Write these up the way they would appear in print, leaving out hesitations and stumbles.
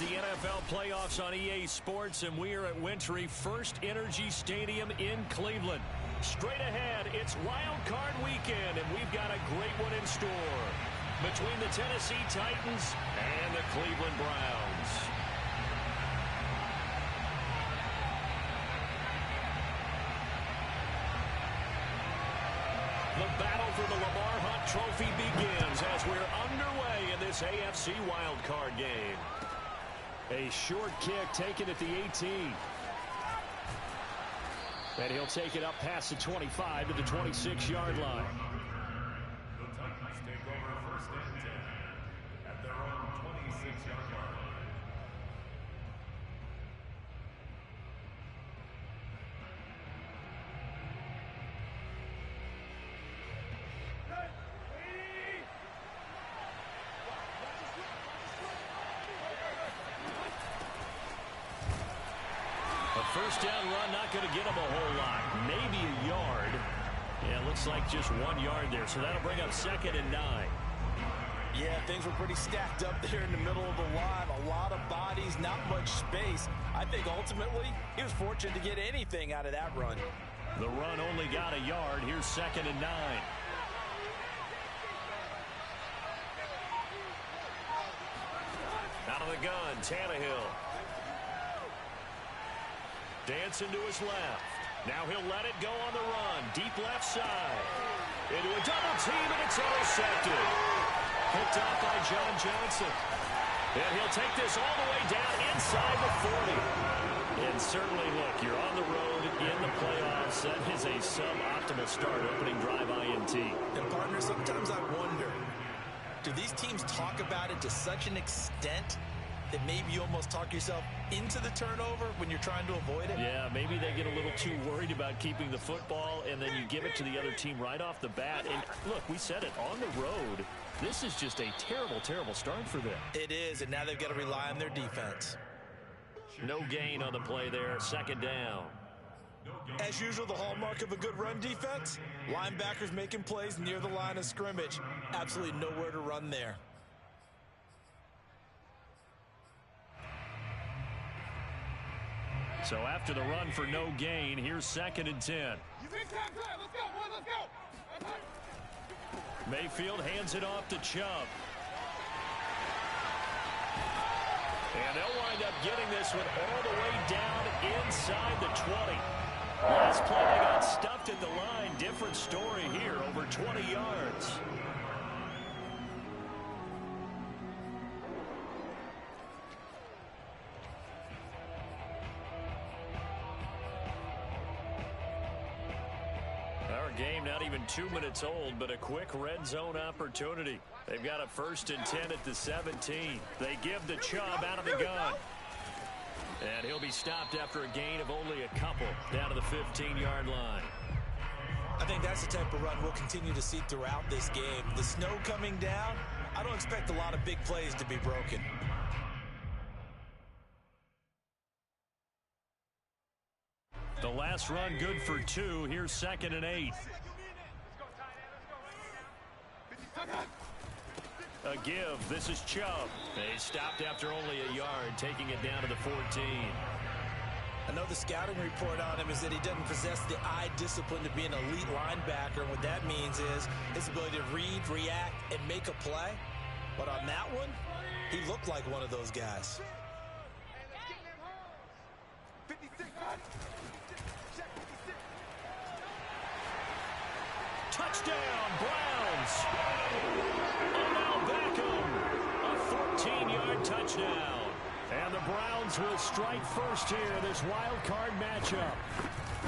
the NFL playoffs on EA Sports, and we are at Wintry First Energy Stadium in Cleveland. Straight ahead, it's Wild Card Weekend, and we've got a great one in store between the Tennessee Titans and the Cleveland Browns. The battle for the Lamar Hunt Trophy begins as we're underway in this AFC wildcard game. A short kick taken at the 18. And he'll take it up past the 25 to the 26-yard line. The Titans take over first and 10 at their own 26-yard line. First down run, not going to get him a whole lot. Maybe a yard. Yeah, looks like just 1 yard there. So that'll bring up 2nd and 9. Yeah, things were pretty stacked up there in the middle of the line. A lot of bodies, not much space. I think ultimately he was fortunate to get anything out of that run. The run only got a yard. Here's 2nd and 9. Out of the gun, Tannehill. Dancing to his left. Now he'll let it go on the run. Deep left side. Into a double team, and it's intercepted. Picked off by John Johnson. And he'll take this all the way down inside the 40. And certainly, look, you're on the road in the playoffs. That is a suboptimal start, opening drive INT. And, partner, sometimes I wonder, do these teams talk about it to such an extent that maybe you almost talk yourself into the turnover when you're trying to avoid it? Yeah, maybe they get a little too worried about keeping the football, and then you give it to the other team right off the bat. And look, we said it, on the road, this is just a terrible, terrible start for them. It is, and now they've got to rely on their defense. No gain on the play there, 2nd down. As usual, the hallmark of a good run defense, linebackers making plays near the line of scrimmage. Absolutely nowhere to run there. So after the run for no gain, here's 2nd and 10. Mayfield hands it off to Chubb. And they'll wind up getting this one all the way down inside the 20. Last play, they got stuffed at the line. Different story here, over 20 yards. Our game not even 2 minutes old, but a quick red zone opportunity. They've got a 1st and 10 at the 17. They give the Chubb out of the gun. And he'll be stopped after a gain of only a couple down to the 15-yard line. I think that's the type of run we'll continue to see throughout this game. The snow coming down, I don't expect a lot of big plays to be broken. The last run good for 2. Here's 2nd and 8. A give. This is Chubb. They stopped after only a yard, taking it down to the 14. I know the scouting report on him is that he doesn't possess the eye discipline to be an elite linebacker. What that means is his ability to read, react, and make a play. But on that one, he looked like one of those guys. Touchdown, Browns. Odell Beckham, a 14-yard touchdown. And the Browns will strike first here, this wild card matchup.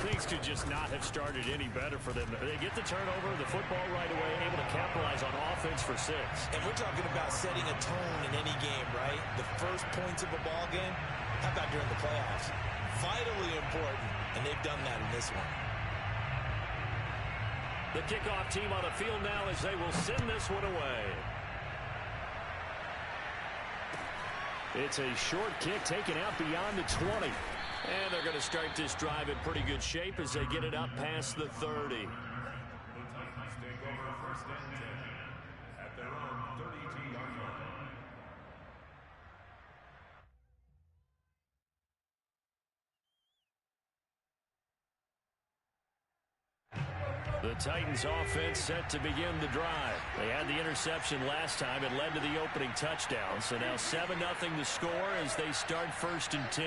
Things could just not have started any better for them. They get the turnover, the football right away, able to capitalize on offense for 6. And we're talking about setting a tone in any game, right? The first points of a ball game, how about during the playoffs? Vitally important, and they've done that in this one. The kickoff team on the field now as they will send this one away. It's a short kick taken out beyond the 20. And they're going to start this drive in pretty good shape as they get it up past the 30. The Titans take over 1st and 10 at their own 32-yard line. The Titans offense set to begin the drive. They had the interception last time. It led to the opening touchdown. So now 7-0 to score as they start 1st and 10.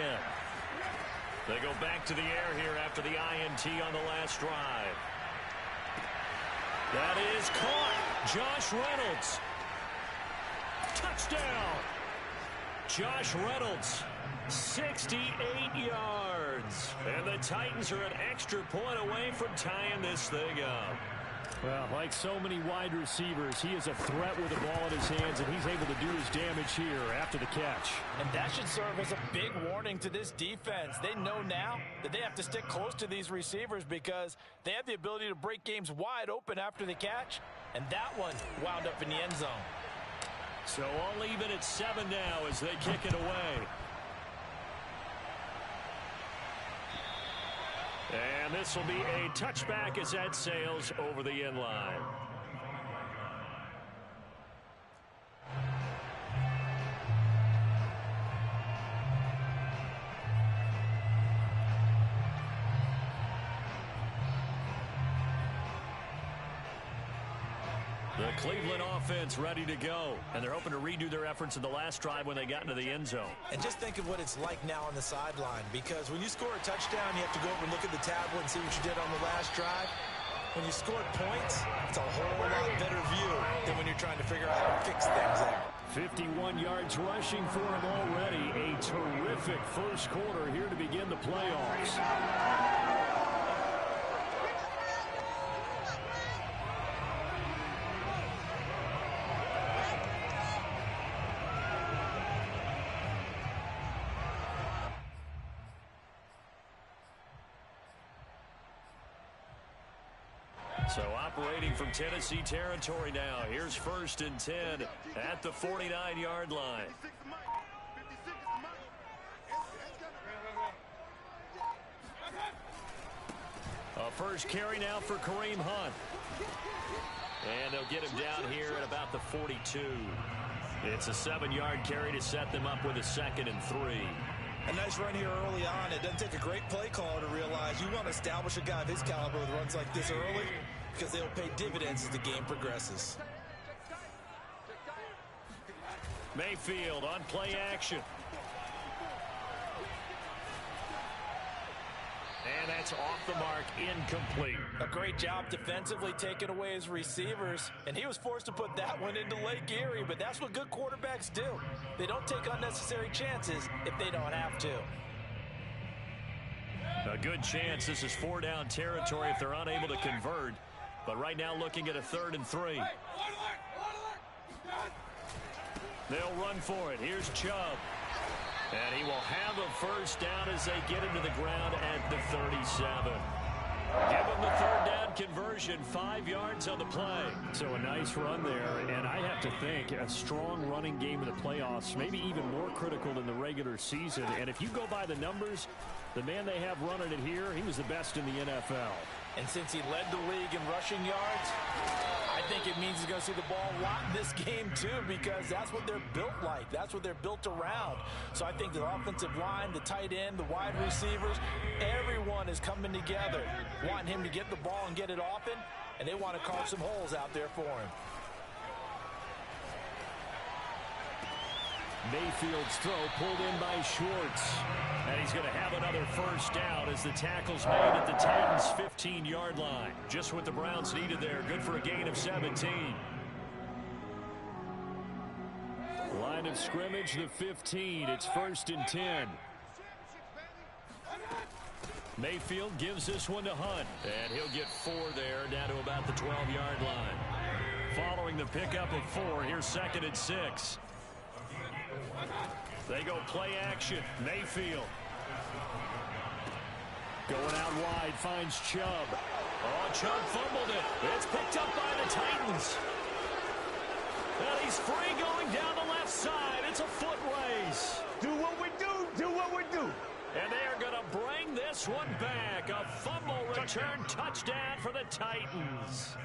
They go back to the air here after the INT on the last drive. That is caught. Josh Reynolds. Touchdown. Josh Reynolds. 68 yards. And the Titans are an extra point away from tying this thing up. Well, like so many wide receivers, he is a threat with the ball in his hands, and he's able to do his damage here after the catch. And that should serve as a big warning to this defense. They know now that they have to stick close to these receivers because they have the ability to break games wide open after the catch, and that one wound up in the end zone. So all even at 7 now as they kick it away. And this will be a touchback as that sails over the end line. The Cleveland offense ready to go. And they're hoping to redo their efforts in the last drive when they got into the end zone. And just think of what it's like now on the sideline, because when you score a touchdown, you have to go over and look at the tablet and see what you did on the last drive. When you scored points, it's a whole lot better view than when you're trying to figure out how to fix things there. 51 yards rushing for him already. A terrific first quarter here to begin the playoffs. So operating from Tennessee territory now. Here's 1st and 10 at the 49-yard line. A first carry now for Kareem Hunt. And they'll get him down here at about the 42. It's a 7-yard carry to set them up with a 2nd and 3. A nice run here early on. It doesn't take a great play caller to realize you want to establish a guy of his caliber with runs like this early because they'll pay dividends as the game progresses. Mayfield on play action. And that's off the mark, incomplete. A great job defensively taking away his receivers, and he was forced to put that one into Lake Erie, but that's what good quarterbacks do. They don't take unnecessary chances if they don't have to. A good chance this is 4-down territory if they're unable to convert, but right now looking at a 3rd and 3. They'll run for it. Here's Chubb. And he will have a first down as they get him to the ground at the 37. Give him the 3rd down conversion, 5 yards on the play. So a nice run there, and I have to think a strong running game in the playoffs, maybe even more critical than the regular season. And if you go by the numbers, the man they have running it here, he was the best in the NFL. And since he led the league in rushing yards, I think it means he's going to see the ball a lot in this game too, because that's what they're built like. That's what they're built around. So I think the offensive line, the tight end, the wide receivers, everyone is coming together, wanting him to get the ball and get it often, and they want to carve some holes out there for him. Mayfield's throw pulled in by Schwartz. And he's going to have another first down as the tackle's made at the Titans' 15-yard line. Just what the Browns needed there. Good for a gain of 17. Line of scrimmage, the 15. It's 1st and 10. Mayfield gives this one to Hunt. And he'll get 4 there, down to about the 12-yard line. Following the pickup of 4, here's 2nd and 6. They go play action. Mayfield. Going out wide, finds Chubb. Oh, Chubb fumbled it. It's picked up by the Titans. And he's free going down the left side. It's a foot race. Do what we do. Do what we do. And they are going to bring this one back. A fumble return touchdown for the Titans.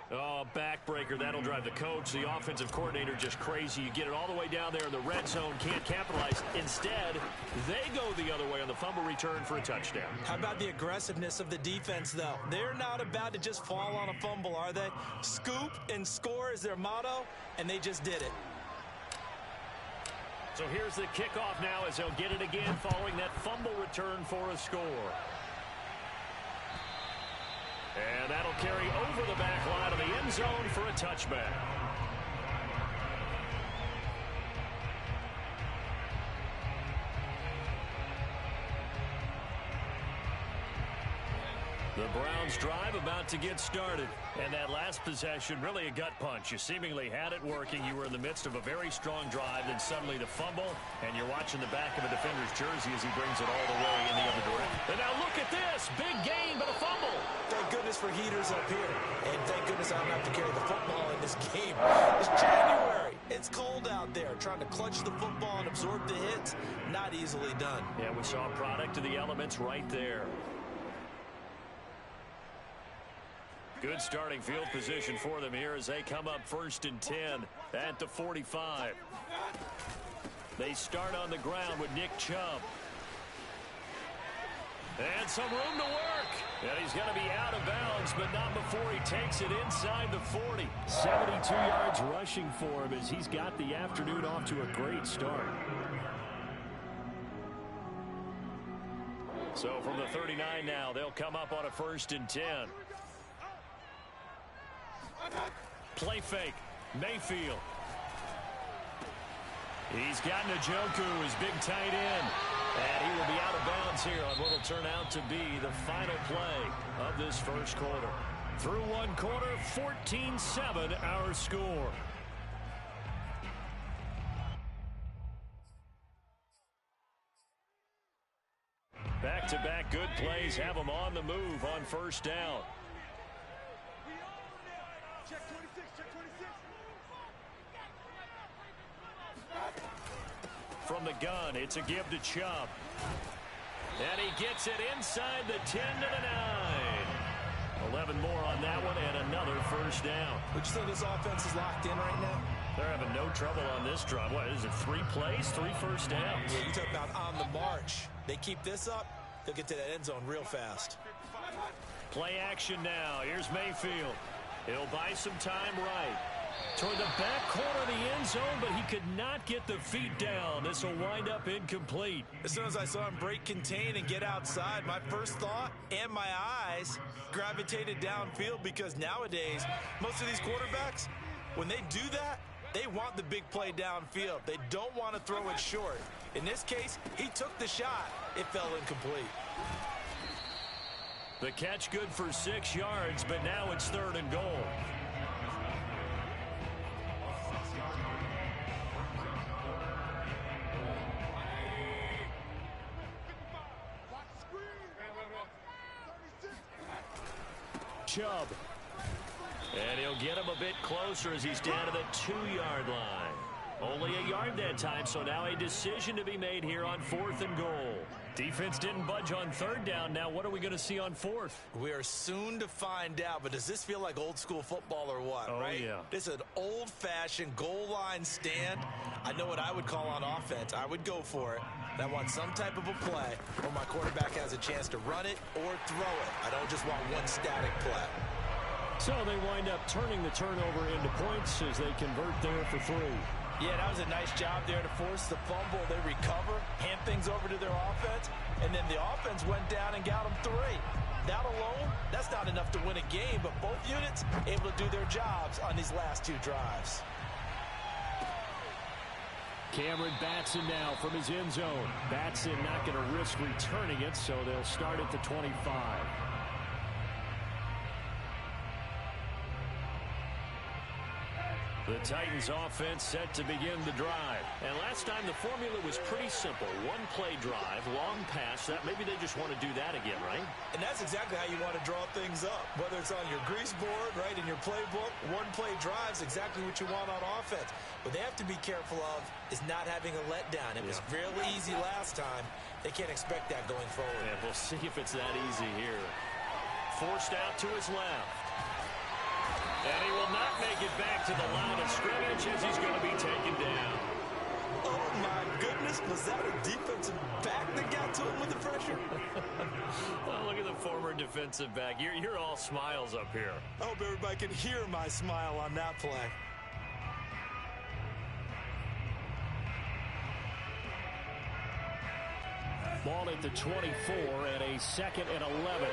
Oh, backbreaker. That'll drive the coach, the offensive coordinator, just crazy. You get it all the way down there in the red zone, can't capitalize. Instead, they go the other way on the fumble return for a touchdown. How about the aggressiveness of the defense, though? They're not about to just fall on a fumble, are they? Scoop and score is their motto, and they just did it. So here's the kickoff now as they'll get it again following that fumble return for a score. And that'll carry over the back line of the end zone for a touchback. The Browns drive about to get started. And that last possession, really a gut punch. You seemingly had it working. You were in the midst of a very strong drive, then suddenly the fumble, and you're watching the back of a defender's jersey as he brings it all the way in the other direction. And now look at this. Big gain, but a fumble. Thank goodness for heaters up here. And thank goodness I don't have to carry the football in this game. It's January. It's cold out there. Trying to clutch the football and absorb the hits, not easily done. Yeah, we saw a product of the elements right there. Good starting field position for them here as they come up 1st and 10 at the 45. They start on the ground with Nick Chubb. And some room to work. And he's going to be out of bounds, but not before he takes it inside the 40. 72 yards rushing for him as he's got the afternoon off to a great start. So from the 39 now, they'll come up on a 1st and 10. Play fake. Mayfield. He's got Njoku, his big tight end. And he will be out of bounds here on what will turn out to be the final play of this first quarter. Through one quarter, 14-7 our score. Back-to-back good plays have them on the move on 1st down. From the gun, it's a give to Chubb. And he gets it inside the 10 to the 9. 11 more on that one and another 1st down. Would you say this offense is locked in right now? They're having no trouble on this drive. What is it, 3 plays, 3 first downs? Yeah, you talk about on the march. They keep this up, they'll get to that end zone real fast. Play action now. Here's Mayfield. He'll buy some time right. Toward the back corner of the end zone, but he could not get the feet down. This will wind up incomplete. As soon as I saw him break contain and get outside, my first thought and my eyes gravitated downfield because nowadays, most of these quarterbacks, when they do that, they want the big play downfield. They don't want to throw it short. In this case, he took the shot. It fell incomplete. The catch good for 6 yards, but now it's 3rd and goal. Chubb. And he'll get him a bit closer as he's down to the 2-yard line. Only a yard that time, so now a decision to be made here on 4th and goal. Defense didn't budge on 3rd down. Now what are we going to see on 4th? We are soon to find out, but does this feel like old school football or what, right? Yeah. This is an old-fashioned goal line stand. I know what I would call on offense. I would go for it. I want some type of a play where my quarterback has a chance to run it or throw it. I don't just want one static play. So they wind up turning the turnover into points as they convert there for 3. Yeah, that was a nice job there to force the fumble. They recover, hand things over to their offense, and then the offense went down and got them 3. That alone, that's not enough to win a game, but both units able to do their jobs on these last 2 drives. Cameron Batson now from his end zone. Batson not going to risk returning it, so they'll start at the 25. The Titans offense set to begin the drive. And last time the formula was pretty simple. One play drive, long pass. That maybe they just want to do that again, right? And that's exactly how you want to draw things up. Whether it's on your grease board, right, in your playbook, one play drive is exactly what you want on offense. What they have to be careful of is not having a letdown. It was fairly easy last time. They can't expect that going forward. And we'll see if it's that easy here. Forced out to his left. And he will not make it back to the line of scrimmage as he's going to be taken down. Oh, my goodness. Was that a defensive back that got to him with the pressure? Oh, look at the former defensive back. You're all smiles up here. I hope everybody can hear my smile on that play. Ball at the 24 and a 2nd and 11.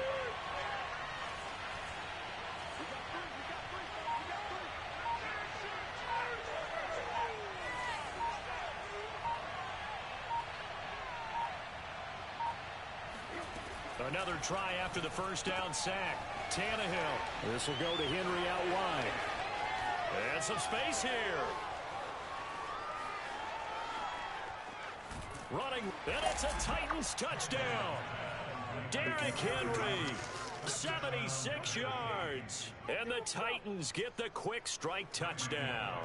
Another try after the first down sack. Tannehill. This will go to Henry out wide. And some space here. Running, and it's a Titans touchdown. Derrick Henry, 76 yards. And the Titans get the quick strike touchdown.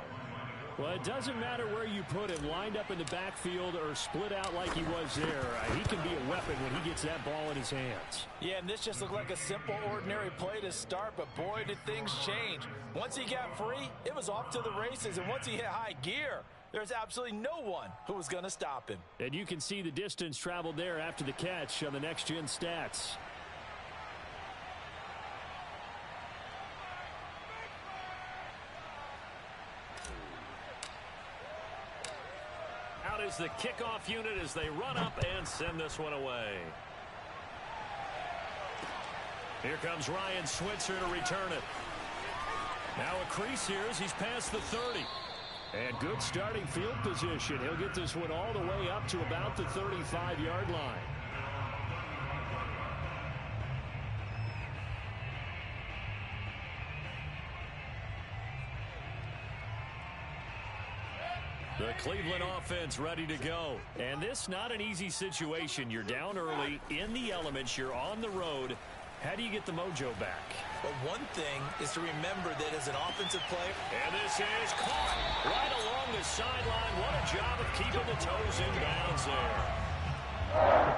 Well, it doesn't matter where you put him, lined up in the backfield or split out like he was there. He can be a weapon when he gets that ball in his hands. Yeah, and this just looked like a simple, ordinary play to start, but boy, did things change. Once he got free, it was off to the races, and once he hit high gear, there's absolutely no one who was going to stop him. And you can see the distance traveled there after the catch on the next-gen stats. Out is the kickoff unit as they run up and send this one away. Here comes Ryan Switzer to return it. Now a crease here as he's past the 30. And good starting field position. He'll get this one all the way up to about the 35-yard line. The Cleveland offense ready to go. And this not an easy situation. You're down early, in the elements, you're on the road. How do you get the mojo back? But one thing is to remember that as an offensive player. And this is caught right along the sideline. What a job of keeping the toes in bounds there.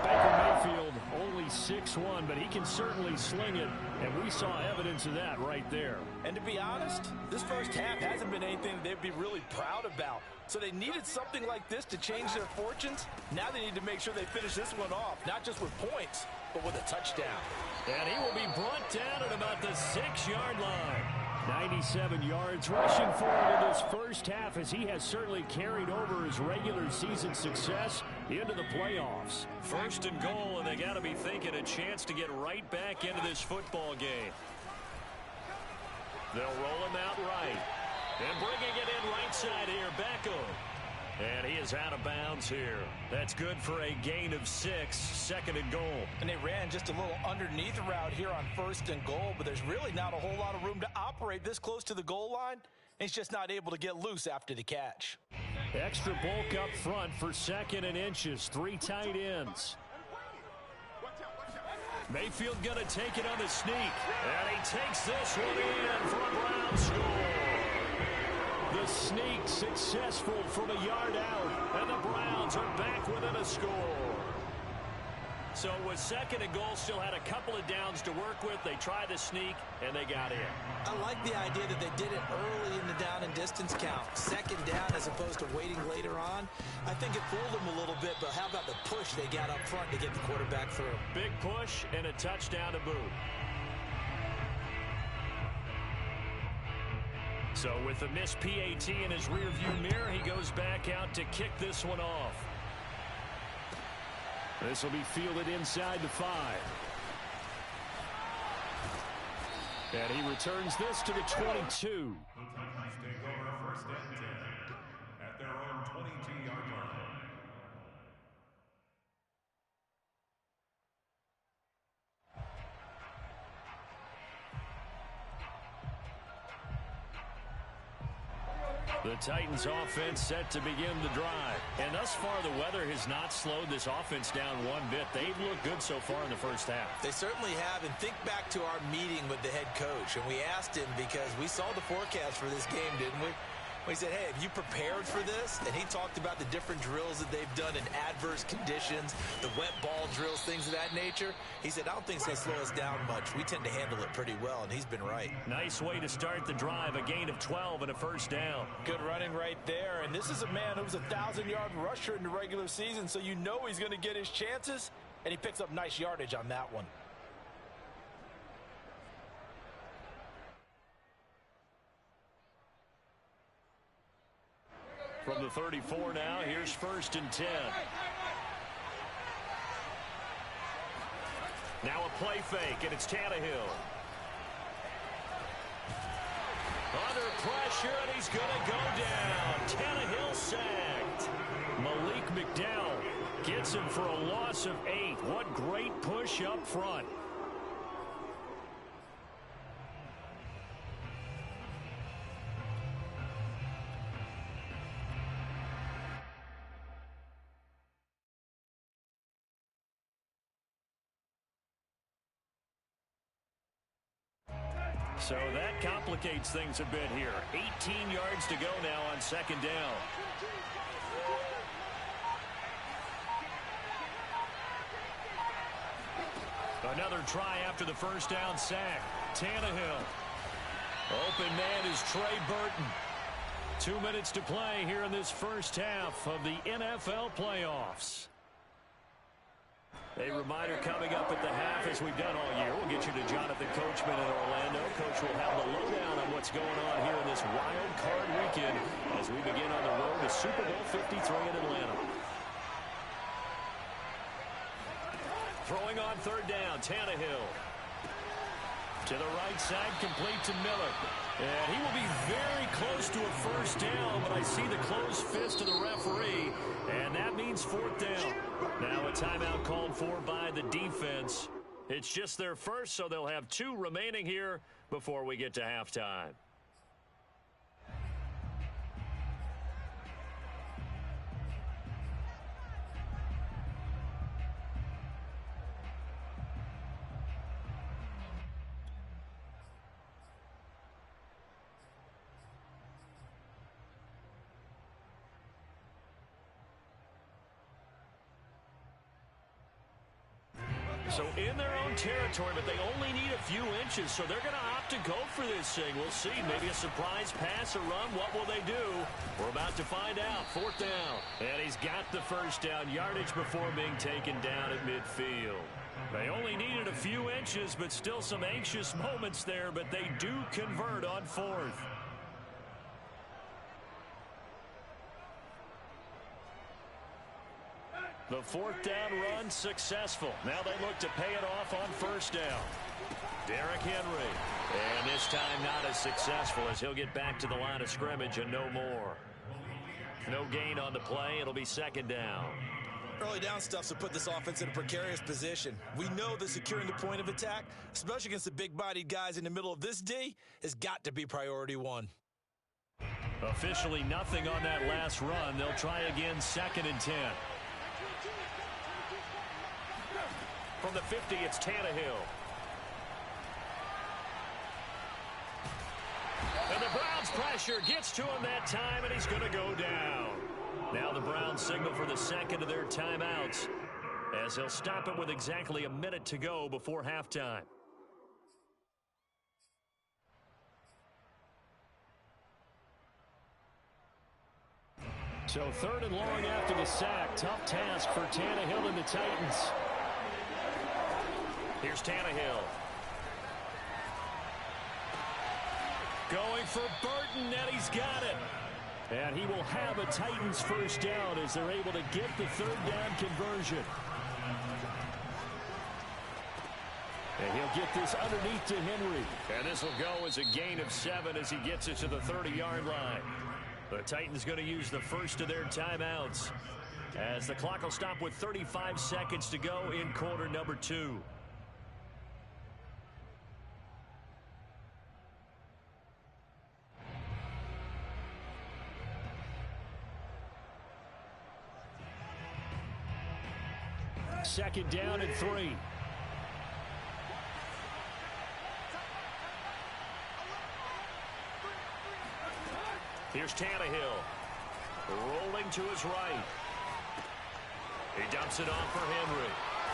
Baker Mayfield only 6'1", but he can certainly sling it, and we saw evidence of that right there. And to be honest, this first half hasn't been anything they'd be really proud about. So they needed something like this to change their fortunes. Now they need to make sure they finish this one off, not just with points, but with a touchdown. And he will be brought down at about the 6-yard line. 97 yards rushing forward in this first half as he has certainly carried over his regular season success into the playoffs. 1st and goal, and they got to be thinking a chance to get right back into this football game. They'll roll him out right. And bringing it in right side here, Beckham. And he is out of bounds here. That's good for a gain of 6, 2nd and goal. And they ran just a little underneath route here on 1st and goal, but there's really not a whole lot of room to operate this close to the goal line. And he's just not able to get loose after the catch. Extra bulk up front for 2nd and inches. 3 tight ends. Mayfield going to take it on the sneak. And he takes this one in for a Brown score. The sneak successful from a yard out. And the Browns are back within a score. So with 2nd and goal, still had a couple of downs to work with. They tried the sneak, and they got in. I like the idea that they did it early in the down and distance count. 2nd down as opposed to waiting later on. I think it fooled them a little bit, but how about the push they got up front to get the quarterback through? Big push and a touchdown to boot. So with the missed PAT in his rearview mirror, he goes back out to kick this one off. This will be fielded inside the 5. And he returns this to the 22. The Titans take over 1st and 10 at their own 22-yard line. The Titans offense set to begin the drive. And thus far, the weather has not slowed this offense down one bit. They've looked good so far in the first half. They certainly have. And think back to our meeting with the head coach. And we asked him because we saw the forecast for this game, didn't we? He said, hey, have you prepared for this? And he talked about the different drills that they've done in adverse conditions, the wet ball drills, things of that nature. He said, I don't think it's going to slow us down much. We tend to handle it pretty well, and he's been right. Nice way to start the drive, a gain of 12 and a first down. Good running right there, and this is a man who was a 1,000-yard rusher in the regular season, so you know he's going to get his chances, and he picks up nice yardage on that one. From the 34 now, here's 1st and 10. Now a play fake, and it's Tannehill. Under pressure, and he's going to go down. Tannehill sacked. Malik McDowell gets him for a loss of 8. What great push up front. So that complicates things a bit here. 18 yards to go now on 2nd down. Another try after the first down sack. Tannehill. Open man is Trey Burton. 2 minutes to play here in this first half of the NFL playoffs. A reminder coming up at the half, as we've done all year. We'll get you to Jonathan Coachman in Orlando. Coach will have the lowdown on what's going on here in this wild card weekend as we begin on the road to Super Bowl 53 in Atlanta. Throwing on 3rd down, Tannehill. To the right side, complete to Miller. And he will be very close to a first down, but I see the closed fist of the referee, and that means 4th down. Now a timeout called for by the defense. It's just their first, so they'll have 2 remaining here before we get to halftime. So in their own territory, but they only need a few inches, so they're going to opt to go for this thing. We'll see. Maybe a surprise pass or run. What will they do? We're about to find out. 4th down. And he's got the first down yardage before being taken down at midfield. They only needed a few inches, but still some anxious moments there, but they do convert on 4th. The 4th down run successful. Now they look to pay it off on 1st down. Derrick Henry. And this time not as successful as he'll get back to the line of scrimmage and no more. No gain on the play. It'll be 2nd down. Early down stuff to put this offense in a precarious position. We know that securing the point of attack, especially against the big-bodied guys in the middle of this D, has got to be priority 1. Officially nothing on that last run. They'll try again 2nd and 10. From the 50, it's Tannehill. And the Browns pressure gets to him that time, and he's going to go down. Now the Browns signal for the 2nd of their timeouts, as they'll stop it with exactly a minute to go before halftime. So 3rd and long after the sack. Tough task for Tannehill and the Titans. Here's Tannehill. Going for Burton, and he's got it. And he will have a Titans first down as they're able to get the 3rd down conversion. And he'll get this underneath to Henry. And this will go as a gain of 7 as he gets it to the 30-yard line. The Titans going to use the first of their timeouts as the clock will stop with 35 seconds to go in quarter number 2. Second down and 3. Here's Tannehill. Rolling to his right. He dumps it off for Henry.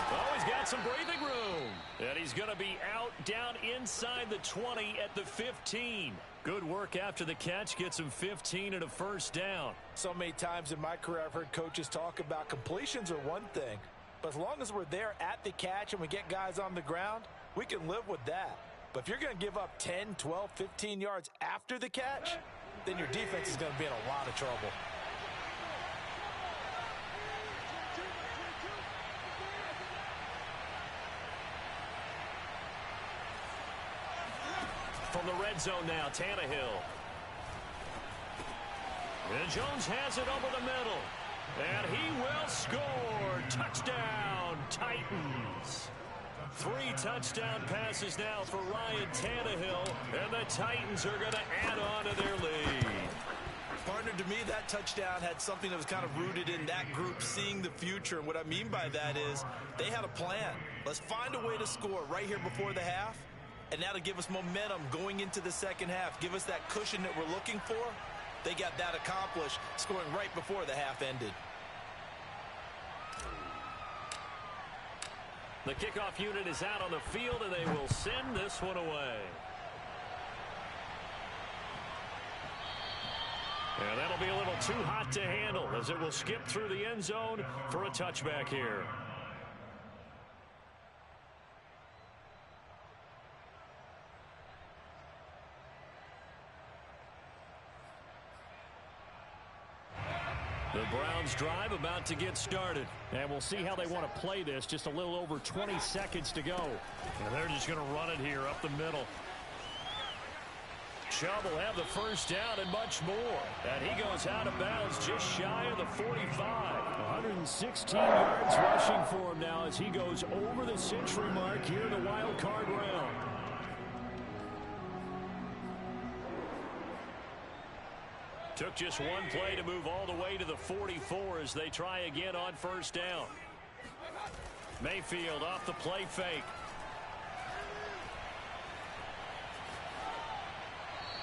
Oh, he's got some breathing room. And he's going to be out down inside the 20 at the 15. Good work after the catch. Gets him 15 and a first down. So many times in my career I've heard coaches talk about completions are one thing. But as long as we're there at the catch and we get guys on the ground, we can live with that. But if you're going to give up 10, 12, 15 yards after the catch, then your defense is going to be in a lot of trouble. From the red zone now, Tannehill. And Jones has it over the middle. And he will score. Touchdown, Titans. 3 touchdown passes now for Ryan Tannehill. And the Titans are going to add on to their lead. Partner, to me, that touchdown had something that was kind of rooted in that group seeing the future. And what I mean by that is they had a plan. Let's find a way to score right here before the half. And that'll give us momentum going into the second half. Give us that cushion that we're looking for. They got that accomplished, scoring right before the half ended. The kickoff unit is out on the field, and they will send this one away. And that'll be a little too hot to handle as it will skip through the end zone for a touchback here. The Browns drive about to get started. And we'll see how they want to play this. Just a little over 20 seconds to go. And they're just going to run it here up the middle. Chubb will have the first down and much more. And he goes out of bounds just shy of the 45. 116 yards rushing for him now as he goes over the century mark here in the wild card round. Took just one play to move all the way to the 44 as they try again on first down. Mayfield off the play fake.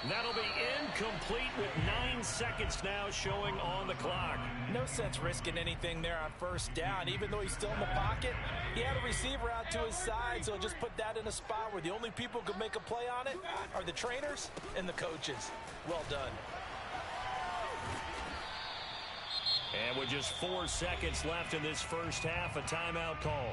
That'll be incomplete with 9 seconds now showing on the clock. No sense risking anything there on first down. Even though he's still in the pocket, he had a receiver out to his side, so just put that in a spot where the only people who could make a play on it are the trainers and the coaches. Well done. And with just 4 seconds left in this first half, a timeout call.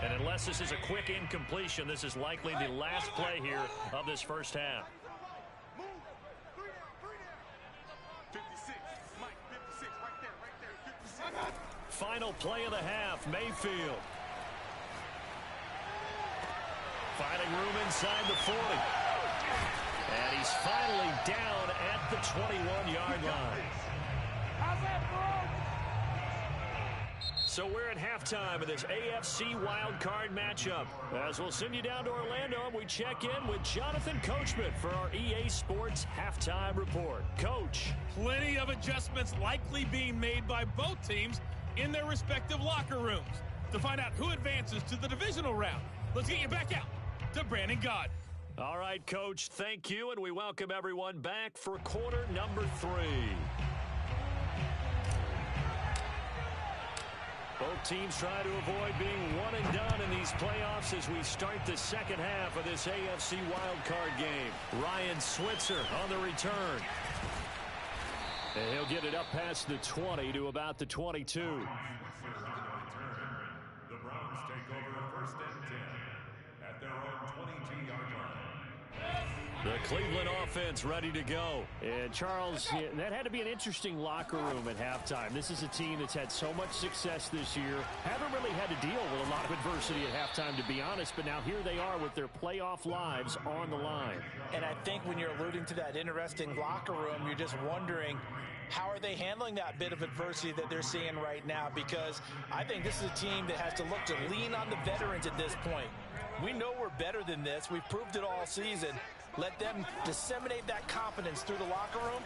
And unless this is a quick incompletion, this is likely the last play here of this first half. Final play of the half, Mayfield. Finding room inside the 40. And he's finally down at the 21-yard line. So we're at halftime of this AFC wildcard matchup. As we'll send you down to Orlando, and we check in with Jonathan Coachman for our EA Sports Halftime Report. Coach. Plenty of adjustments likely being made by both teams in their respective locker rooms. To find out who advances to the divisional round, let's get you back out to Brandon God. All right, Coach, thank you, and we welcome everyone back for quarter number 3. Both teams try to avoid being one and done in these playoffs as we start the second half of this AFC wildcard game. Ryan Switzer on the return. And he'll get it up past the 20 to about the 22. The Browns take over first and 10 at their own 22-yard line. The Cleveland offense ready to go. And Charles, that had to be an interesting locker room at halftime. This is a team that's had so much success this year. Haven't really had to deal with a lot of adversity at halftime, to be honest. But now here they are with their playoff lives on the line. And I think when you're alluding to that interesting locker room, you're just wondering, how are they handling that bit of adversity that they're seeing right now? Because I think this is a team that has to look to lean on the veterans at this point. We know we're better than this. We've proved it all season. Let them disseminate that confidence through the locker room,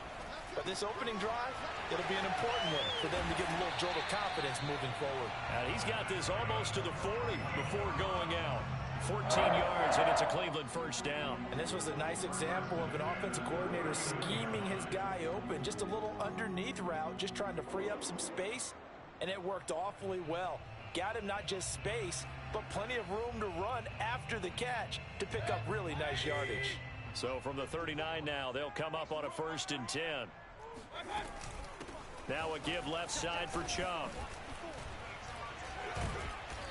But this opening drive, it'll be an important one for them to get a little jolt of confidence moving forward. And he's got this almost to the 40 before going out. 14 yards, and it's a Cleveland first down. And this was a nice example of an offensive coordinator scheming his guy open. Just a little underneath route, just trying to free up some space, and it worked awfully well. Got him not just space, but plenty of room to run after the catch to pick up really nice yardage. So from the 39 now, they'll come up on a 1st and 10. Now a give left side for Chubb.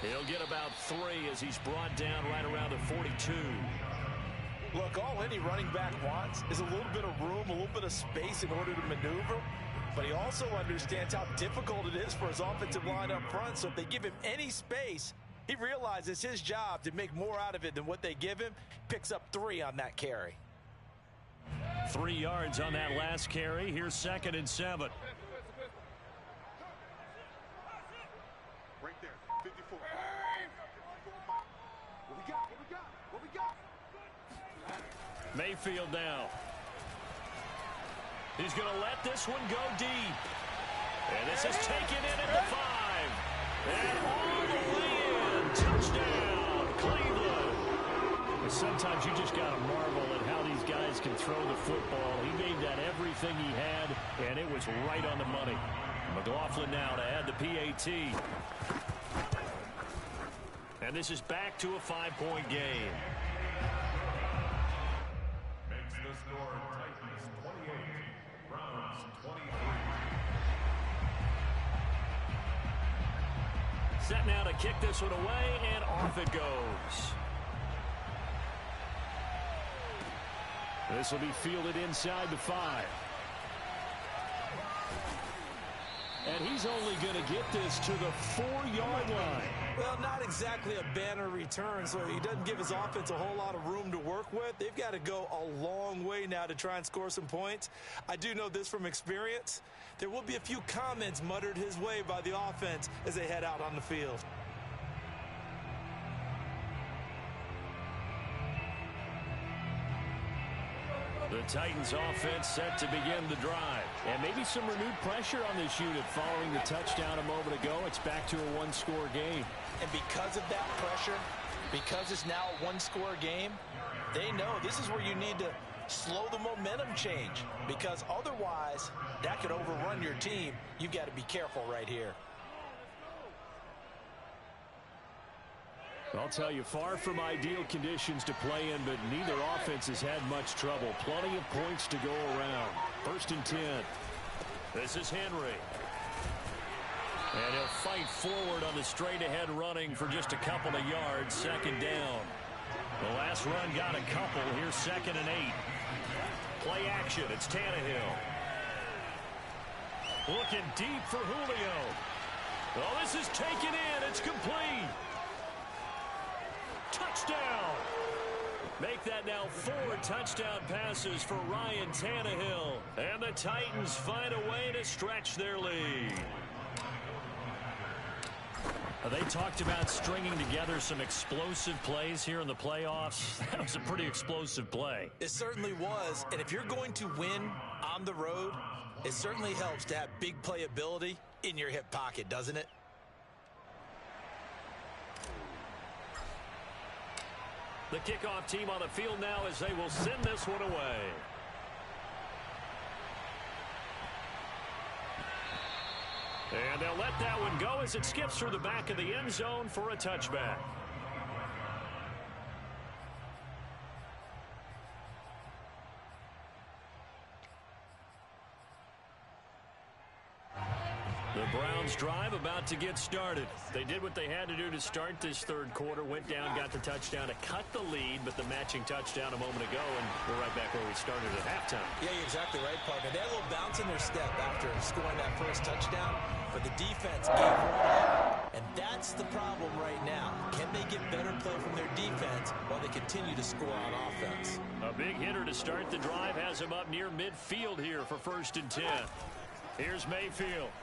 He'll get about 3 as he's brought down right around the 42. Look, all any running back wants is a little bit of room, a little bit of space in order to maneuver. But he also understands how difficult it is for his offensive line up front. So if they give him any space, he realizes his job to make more out of it than what they give him. Picks up 3 on that carry. 3 yards on that last carry. Here's 2nd and 7. Right there, 54. What we got? Mayfield now. He's going to let this one go deep. And this is taken in at the 5. And all the way in. Touchdown, Cleveland. Sometimes you just got to marvel at how these guys can throw the football. He made that everything he had, and it was right on the money. McLaughlin now to add the PAT. And this is back to a 5-point game. Makes the score Titans 28, Browns 23. Set now to kick this one away, and off it goes. This will be fielded inside the 5. And he's only going to get this to the 4-yard line. Well, not exactly a banner return, so he doesn't give his offense a whole lot of room to work with. They've got to go a long way now to try and score some points. I do know this from experience. There will be a few comments muttered his way by the offense as they head out on the field. The Titans offense set to begin the drive. And maybe some renewed pressure on this unit following the touchdown a moment ago. It's back to a 1-score game. And because of that pressure, because it's now a 1-score game, they know this is where you need to slow the momentum change. Because otherwise, that could overrun your team. You've got to be careful right here. I'll tell you, far from ideal conditions to play in, but neither offense has had much trouble. Plenty of points to go around. 1st and 10. This is Henry. And he'll fight forward on the straight-ahead running for just a couple of yards. 2nd down. The last run got a couple. Here's 2nd and 8. Play action. It's Tannehill. Looking deep for Julio. Well, this is taken in. It's complete. Touchdown! Make that now 4 touchdown passes for Ryan Tannehill. And the Titans find a way to stretch their lead. They talked about stringing together some explosive plays here in the playoffs. That was a pretty explosive play. It certainly was. And if you're going to win on the road, it certainly helps to have big playability in your hip pocket, doesn't it? The kickoff team on the field now as they will send this one away. And they'll let that one go as it skips through the back of the end zone for a touchback. The Browns drive about to get started. They did what they had to do to start this 3rd quarter. Went down, got the touchdown to cut the lead, but the matching touchdown a moment ago, and we're right back where we started at halftime. Yeah, you're exactly right, partner. They had a little bounce in their step after scoring that first touchdown, but the defense gave right up. And that's the problem right now. Can they get better play from their defense while they continue to score on offense? A big hitter to start the drive has him up near midfield here for 1st and 10. Here's Mayfield.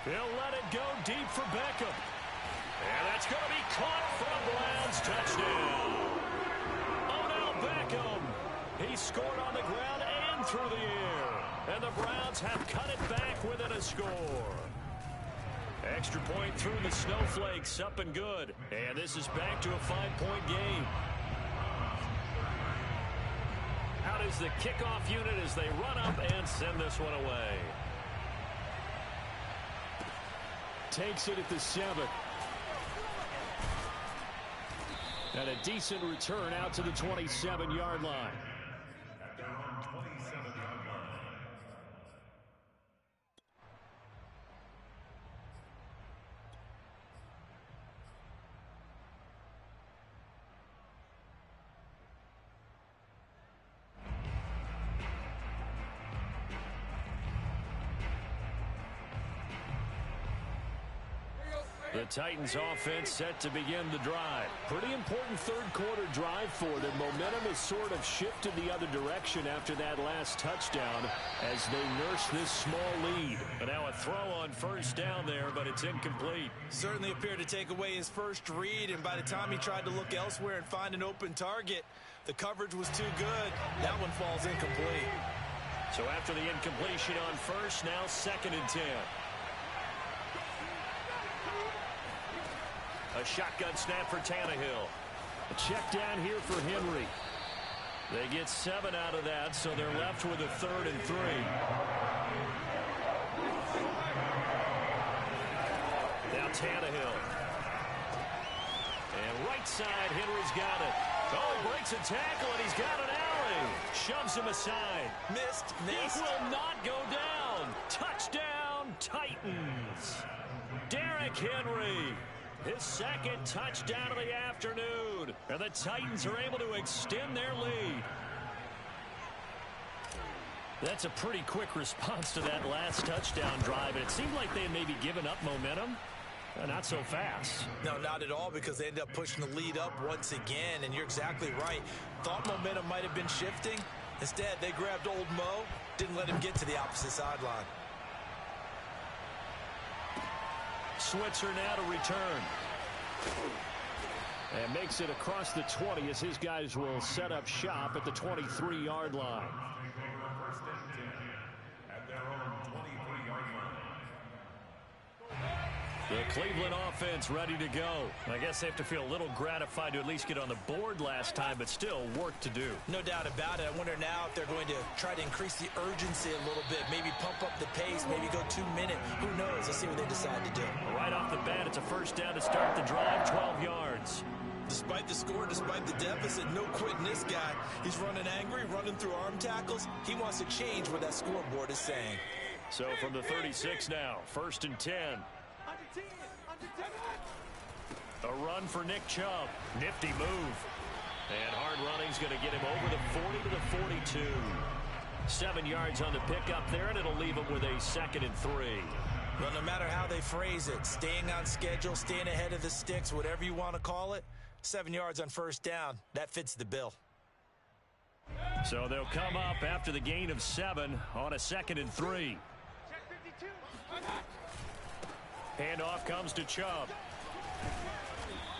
He'll let it go deep for Beckham. And that's going to be caught for a Browns touchdown. Odell Beckham. He scored on the ground and through the air. And the Browns have cut it back within a score. Extra point through the snowflakes, up and good. And this is back to a 5-point game. Out is the kickoff unit as they run up and send this one away. Takes it at the 7. And a decent return out to the 27-yard line. At their own 27-yard line. The Titans offense set to begin the drive. Pretty important third-quarter drive for them. Momentum has sort of shifted the other direction after that last touchdown as they nurse this small lead. But now a throw on first down there, but it's incomplete. Certainly appeared to take away his first read, and by the time he tried to look elsewhere and find an open target, the coverage was too good. That one falls incomplete. So after the incompletion on first, now 2nd and 10. A shotgun snap for Tannehill. A check down here for Henry. They get 7 out of that, so they're left with a 3rd and 3. Now Tannehill. And right side, Henry's got it. Oh, he breaks a tackle, and he's got an alley. Shoves him aside. Missed. He will not go down. Touchdown, Titans. Derrick Henry. His 2nd touchdown of the afternoon. And the Titans are able to extend their lead. That's a pretty quick response to that last touchdown drive. And it seemed like they had maybe given up momentum. Not so fast. No, not at all, because they ended up pushing the lead up once again. And you're exactly right. Thought momentum might have been shifting. Instead, they grabbed old Mo. Didn't let him get to the opposite sideline. Switzer now to return. And makes it across the 20 as his guys will set up shop at the 23-yard line. First and 10 at their own 23-yard line. The Cleveland offense ready to go. I guess they have to feel a little gratified to at least get on the board last time, but still work to do. No doubt about it. I wonder now if they're going to try to increase the urgency a little bit, maybe pump up the pace, maybe go 2 minute. Who knows? Let's see what they decide to do. Right off the bat, it's a first down to start the drive, 12 yards. Despite the score, despite the deficit, no quitting this guy. He's running angry, running through arm tackles. He wants to change what that scoreboard is saying. So from the 36 now, 1st and 10. A run for Nick Chubb. Nifty move. And hard running's going to get him over the 40 to the 42. 7 yards on the pickup there, and it'll leave him with a 2nd and 3. Well, no matter how they phrase it, staying on schedule, staying ahead of the sticks, whatever you want to call it, 7 yards on first down, that fits the bill. So they'll come up after the gain of 7 on a 2nd and 3. Handoff comes to Chubb.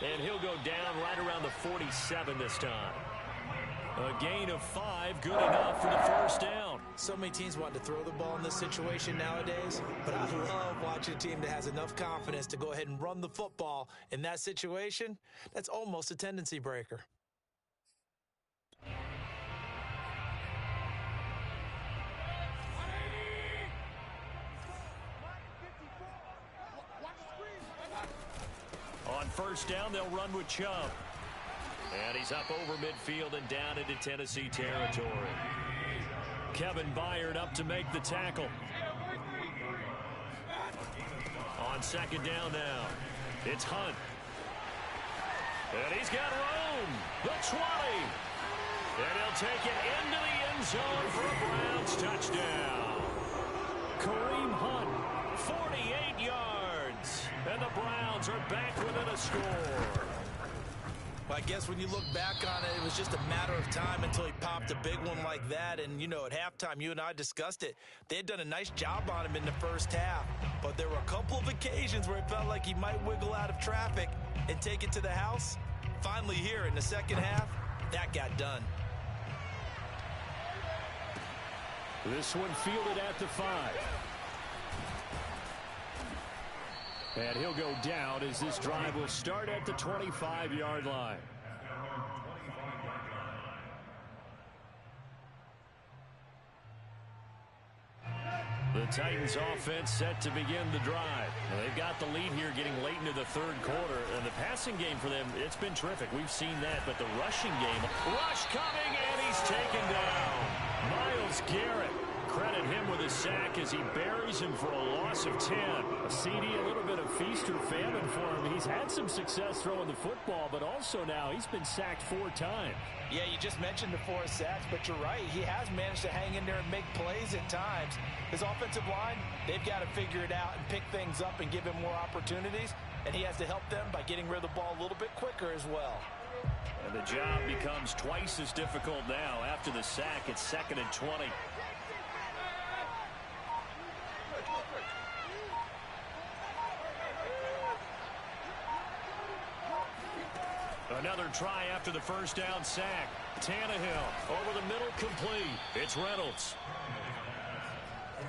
And he'll go down right around the 47 this time. A gain of 5, good enough for the first down. So many teams want to throw the ball in this situation nowadays, but I love watching a team that has enough confidence to go ahead and run the football in that situation. That's almost a tendency breaker. On first down, they'll run with Chubb. And he's up over midfield and down into Tennessee territory. Kevin Byard up to make the tackle. On second down now, it's Hunt. And he's got room. The 20. And he'll take it into the end zone for a Browns touchdown. Kareem Hunt, 48 yards. And the Browns are back within a score. Well, I guess when you look back on it, it was just a matter of time until he popped a big one like that. And, you know, at halftime, you and I discussed it. They had done a nice job on him in the first half. But there were a couple of occasions where it felt like he might wiggle out of traffic and take it to the house. Finally here in the second half, that got done. This one fielded at the 5. And he'll go down as this drive will start at the 25-yard line. The Titans offense set to begin the drive. Well, they've got the lead here getting late into the third quarter. And the passing game for them, it's been terrific. We've seen that. But the rushing game, rush coming, and he's taken down. Myles Garrett. Credit him with a sack as he buries him for a loss of 10. A CD, a little bit of feast or famine for him. He's had some success throwing the football, but also now he's been sacked 4 times. Yeah, you just mentioned the 4 sacks, but you're right. He has managed to hang in there and make plays at times. His offensive line, they've got to figure it out and pick things up and give him more opportunities, and he has to help them by getting rid of the ball a little bit quicker as well. And the job becomes twice as difficult now. After the sack, it's 2nd and 20. Another try after the first down sack. Tannehill over the middle, complete. It's Reynolds.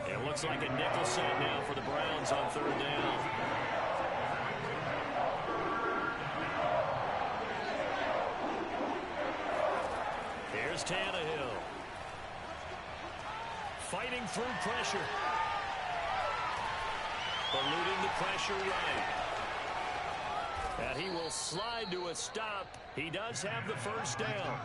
It looks like a nickel set now for the Browns on 3rd down. Here's Tannehill. Fighting through pressure. Eluding the pressure right. And he will slide to a stop. He does have the first down.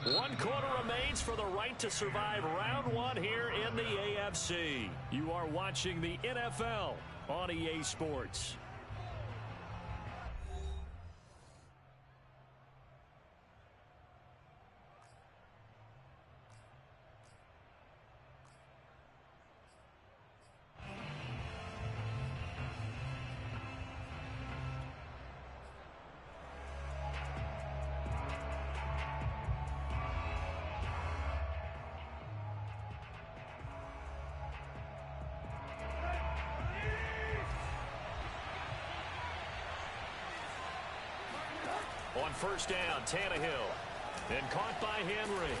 1 quarter remains for the right to survive round 1 here in the AFC. You are watching the NFL on EA Sports. On first down, Tannehill. Then caught by Henry.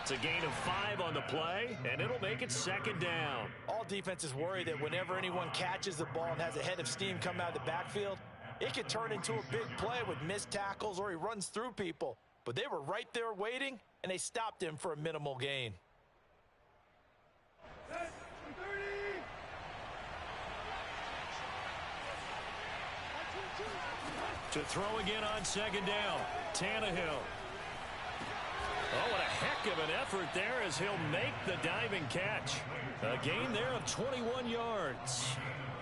It's a gain of 5 on the play, and it'll make it 2nd down. All defenses worry that whenever anyone catches the ball and has a head of steam come out of the backfield, it could turn into a big play with missed tackles or he runs through people. But they were right there waiting, and they stopped him for a minimal gain. To throw again on 2nd down, Tannehill. Oh, what a heck of an effort there as he'll make the diving catch. A gain there of 21 yards.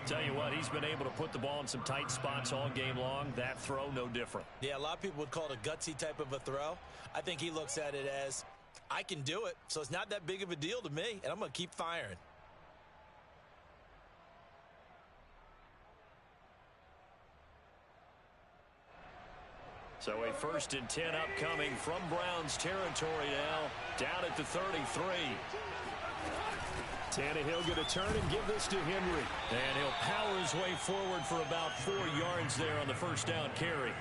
Tell you what, he's been able to put the ball in some tight spots all game long. That throw, no different. Yeah, a lot of people would call it a gutsy type of a throw. I think he looks at it as, I can do it, so it's not that big of a deal to me, and I'm going to keep firing. So a 1st and 10 upcoming from Browns territory now, down at the 33. Tannehill going to turn and give this to Henry. And he'll power his way forward for about 4 yards there on the first down carry.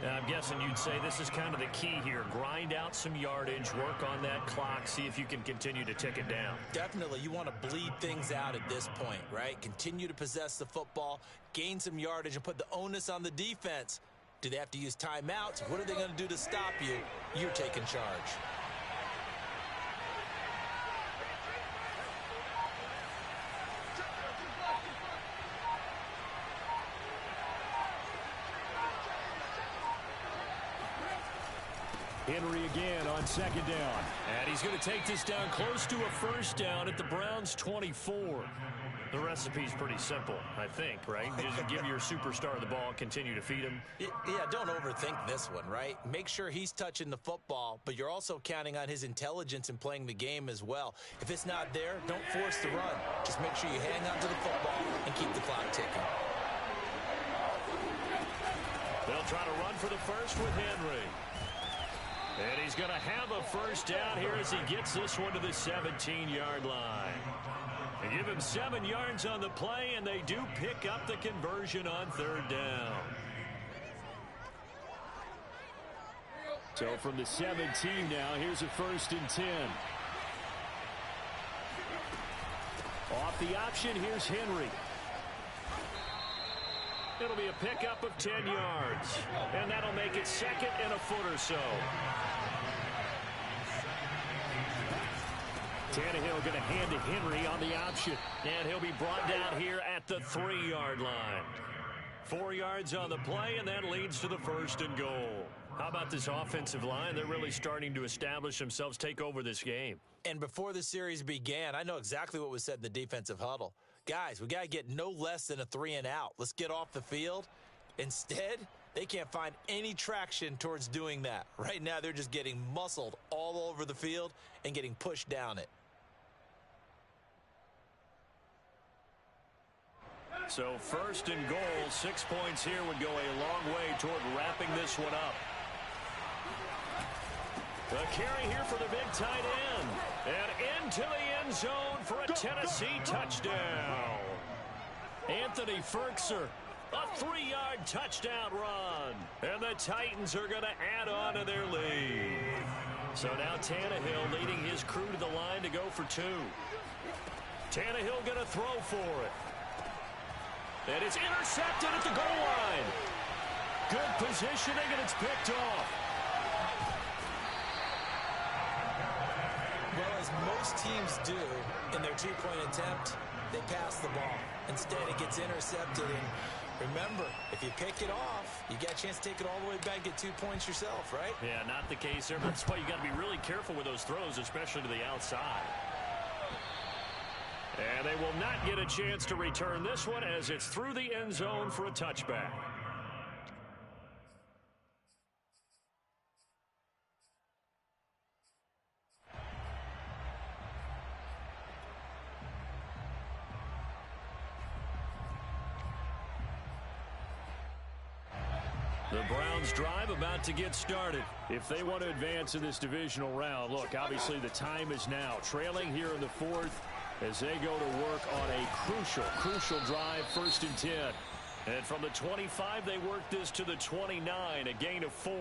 Now, I'm guessing you'd say this is kind of the key here. Grind out some yardage, work on that clock, see if you can continue to tick it down. Definitely. You want to bleed things out at this point, right? Continue to possess the football, gain some yardage, and put the onus on the defense. Do they have to use timeouts? What are they going to do to stop you? You're taking charge. Henry again on 2nd down. And he's going to take this down close to a first down at the Browns' 24. The recipe's pretty simple, I think, right? Just give your superstar the ball, continue to feed him. Yeah, don't overthink this one, right? Make sure he's touching the football, but you're also counting on his intelligence in playing the game as well. If it's not there, don't force the run. Just make sure you hang on to the football and keep the clock ticking. They'll try to run for the first with Henry. And he's going to have a first down here as he gets this one to the 17-yard line. They give him 7 yards on the play, and they do pick up the conversion on 3rd down. So from the 17 now, here's a 1st and 10. Off the option, here's Henry. It'll be a pickup of 10 yards. And that'll make it 2nd and a foot or so. Tannehill going to hand to Henry on the option. And he'll be brought down here at the 3-yard line. 4 yards on the play, and that leads to the 1st and goal. How about this offensive line? They're really starting to establish themselves, take over this game. And before the series began, I know exactly what was said in the defensive huddle. Guys, we got to get no less than a 3-and-out. Let's get off the field. Instead, they can't find any traction towards doing that. Right now, they're just getting muscled all over the field and getting pushed down it. So 1st and goal, 6 points here would go a long way toward wrapping this one up. The carry here for the big tight end. And into the end zone for a Tennessee touchdown. Anthony Ferkser, a 3-yard touchdown run. And the Titans are going to add on to their lead. So now Tannehill leading his crew to the line to go for 2. Tannehill going to throw for it. And it's intercepted at the goal line. Good positioning, and it's picked off. Well, as most teams do in their 2-point attempt, they pass the ball. Instead, it gets intercepted. And remember, if you pick it off, you got a chance to take it all the way back and get 2 points yourself, right? Yeah, not the case there. That's why you got to be really careful with those throws, especially to the outside. And they will not get a chance to return this one as it's through the end zone for a touchback. The Browns drive about to get started. If they want to advance in this divisional round, look, obviously the time is now. Trailing here in the 4th as they go to work on a crucial drive, 1st and 10. And from the 25, they work this to the 29, a gain of 4.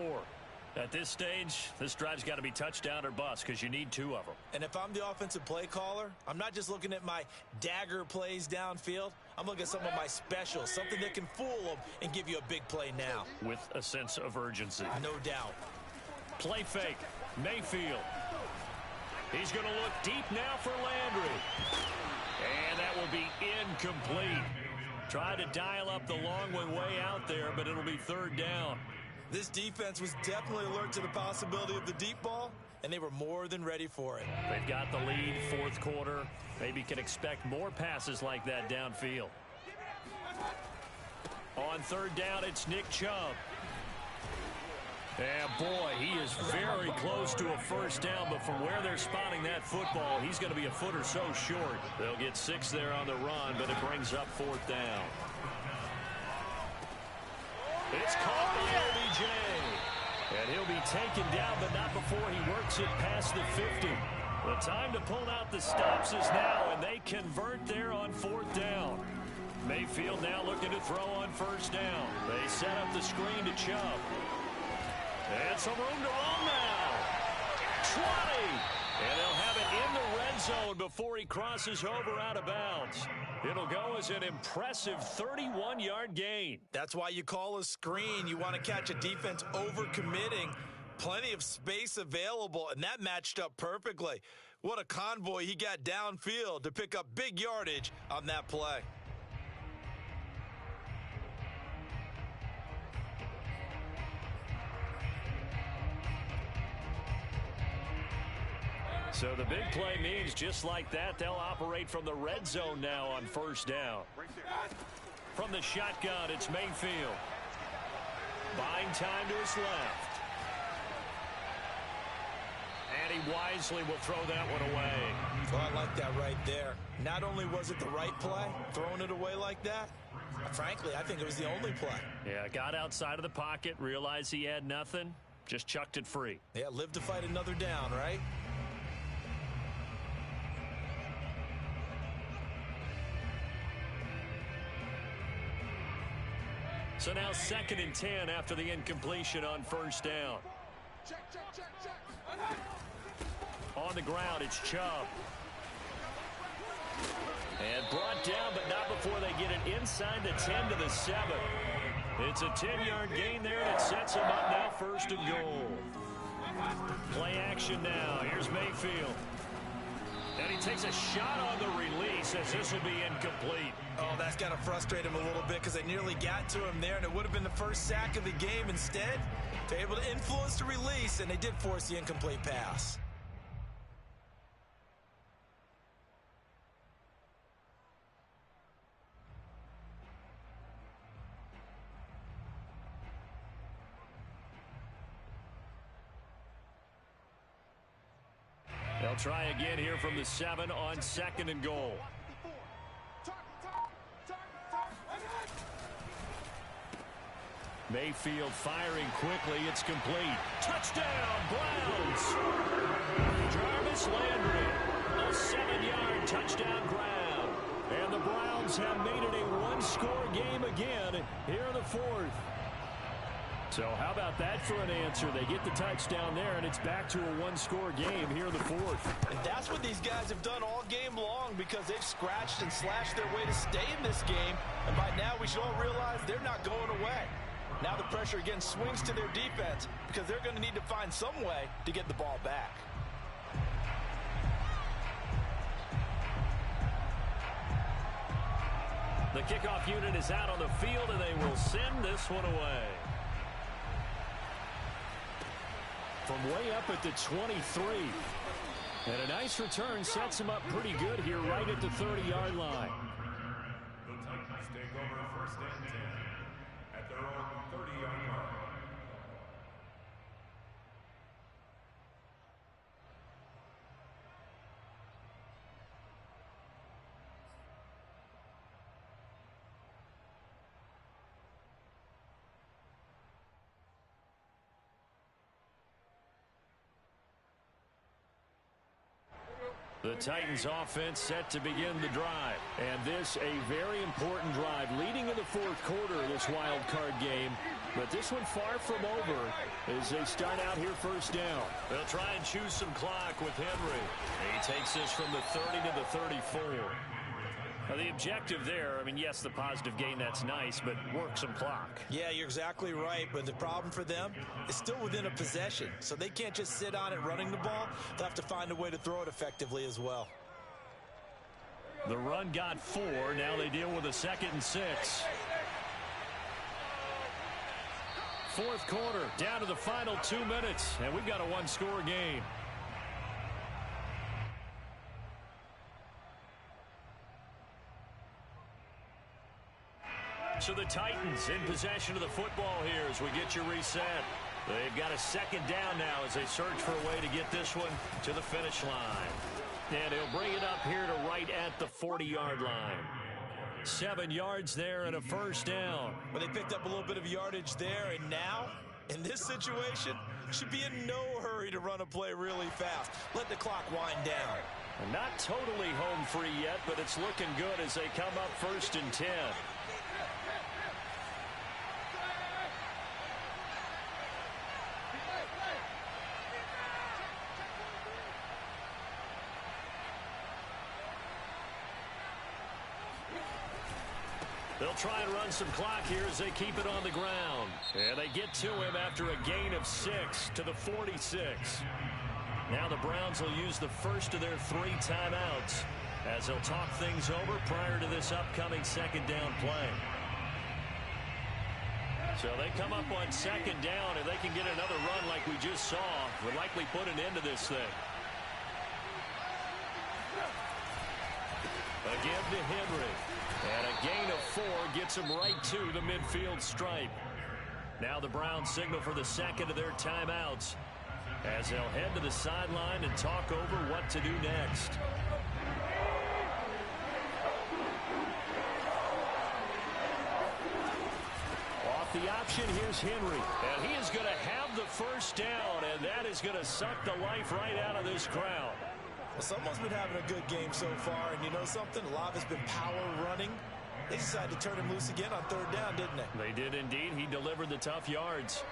At this stage, this drive's got to be touchdown or bust because you need 2 of them. And if I'm the offensive play caller, I'm not just looking at my dagger plays downfield. I'm looking at some of my specials, something that can fool them and give you a big play now. With a sense of urgency. No doubt. Play fake. Mayfield. He's going to look deep now for Landry. And that will be incomplete. Tried to dial up the long one way out there, but it'll be 3rd down. This defense was definitely alert to the possibility of the deep ball, and they were more than ready for it. They've got the lead, 4th quarter. Maybe can expect more passes like that downfield. On 3rd down, it's Nick Chubb. And boy, he is very close to a 1st down, but from where they're spotting that football, he's going to be a foot or so short. They'll get 6 there on the run, but it brings up 4th down. It's caught by OBJ. And he'll be taken down, but not before he works it past the 50. The time to pull out the stops is now, and they convert there on 4th down. Mayfield now looking to throw on 1st down. They set up the screen to Chubb. And some room to run now. 20. And they'll have it in the red zone before he crosses over out of bounds. It'll go as an impressive 31-yard gain. That's why you call a screen. You want to catch a defense overcommitting. Plenty of space available, and that matched up perfectly. What a convoy he got downfield to pick up big yardage on that play. So the big play means just like that, they'll operate from the red zone now on 1st down. From the shotgun, it's Mayfield. Buying time to his left. And he wisely will throw that one away. Oh, I like that right there. Not only was it the right play, throwing it away like that, frankly, I think it was the only play. Yeah, got outside of the pocket, realized he had nothing, just chucked it free. Yeah, live to fight another down, right? So now 2nd and 10 after the incompletion on 1st down. Check, check, check, check. On the ground, it's Chubb. And brought down, but not before they get it inside the 10 to the 7. It's a 10-yard gain there, and it sets them up now 1st and goal. Play action now. Here's Mayfield. And he takes a shot on the release as this will be incomplete. Oh, that's got to frustrate him a little bit because they nearly got to him there, and it would have been the first sack of the game. Instead, they're able to influence the release, and they did force the incomplete pass. They'll try again here from the 7 on 2nd and goal. Mayfield firing quickly. It's complete. Touchdown, Browns. Jarvis Landry. A 7-yard touchdown grab. And the Browns have made it a one-score game again here in the 4th. So how about that for an answer? They get the touchdown there, and it's back to a one-score game here in the 4th. And that's what these guys have done all game long because they've scratched and slashed their way to stay in this game. And by now, we should all realize they're not going away. Now the pressure again swings to their defense because they're going to need to find some way to get the ball back. The kickoff unit is out on the field, and they will send this one away. From way up at the 23. And a nice return sets him up pretty good here right at the 30-yard line. The Titans take over 1st and 10 at their own 30-yard line. The Titans offense set to begin the drive. And this a very important drive leading in the 4th quarter of this wild card game. But this one far from over as they start out here 1st down. They'll try and choose some clock with Henry. He takes this from the 30 to the 34. Now the objective there, I mean, yes, the positive gain, that's nice, but work some clock. Yeah, you're exactly right, but the problem for them is still within a possession, so they can't just sit on it running the ball. They'll have to find a way to throw it effectively as well. The run got 4. Now they deal with a 2nd and 6. 4th quarter, down to the final 2 minutes, and we've got a one-score game. So the Titans in possession of the football here as we get you reset. They've got a 2nd down now as they search for a way to get this one to the finish line. And he'll bring it up here to right at the 40-yard line. 7 yards there and a 1st down. But they picked up a little bit of yardage there, and now, in this situation, should be in no hurry to run a play really fast. Let the clock wind down. Not totally home free yet, but it's looking good as they come up 1st and 10. They'll try and run some clock here as they keep it on the ground. And they get to him after a gain of 6 to the 46. Now the Browns will use the first of their 3 timeouts as they'll talk things over prior to this upcoming 2nd down play. So they come up on 2nd down. If they can get another run like we just saw, would likely put an end to this thing. Again to Henry. And a gain of 4 gets him right to the midfield stripe. Now the Browns signal for the 2nd of their timeouts as they'll head to the sideline and talk over what to do next. Off the option, here's Henry. And he is going to have the 1st down, and that is going to suck the life right out of this crowd. Well, someone's been having a good game so far, and you know something? A lot of it's been power running. They decided to turn him loose again on third down, didn't they? They did indeed. He delivered the tough yards.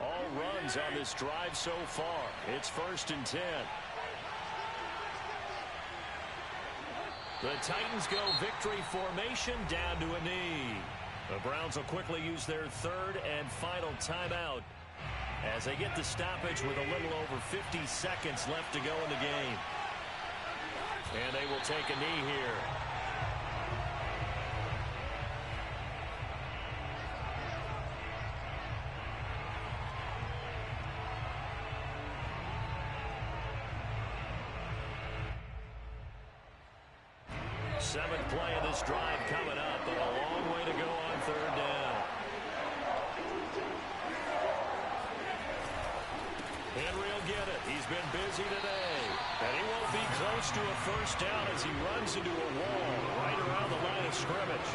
All runs on this drive so far. It's 1st and 10. The Titans go victory formation down to a knee. The Browns will quickly use their 3rd and final timeout as they get the stoppage with a little over 50 seconds left to go in the game. And they will take a knee here. Seventh play of this drive coming up, but a long way to go on 3rd down. Henry will get it. He's been busy today. And he won't be close to a 1st down as he runs into a wall right around the line of scrimmage.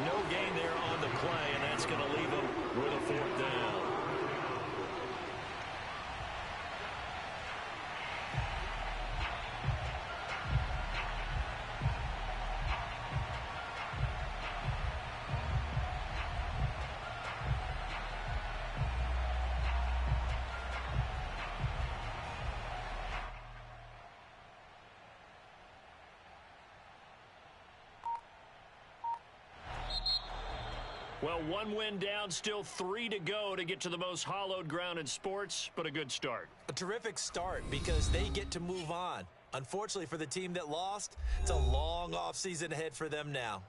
No gain there on the play, and that's going to leave him with a 4th down. Well, 1 win down, still 3 to go to get to the most hallowed ground in sports, but a good start. A terrific start because they get to move on. Unfortunately for the team that lost, it's a long offseason ahead for them now.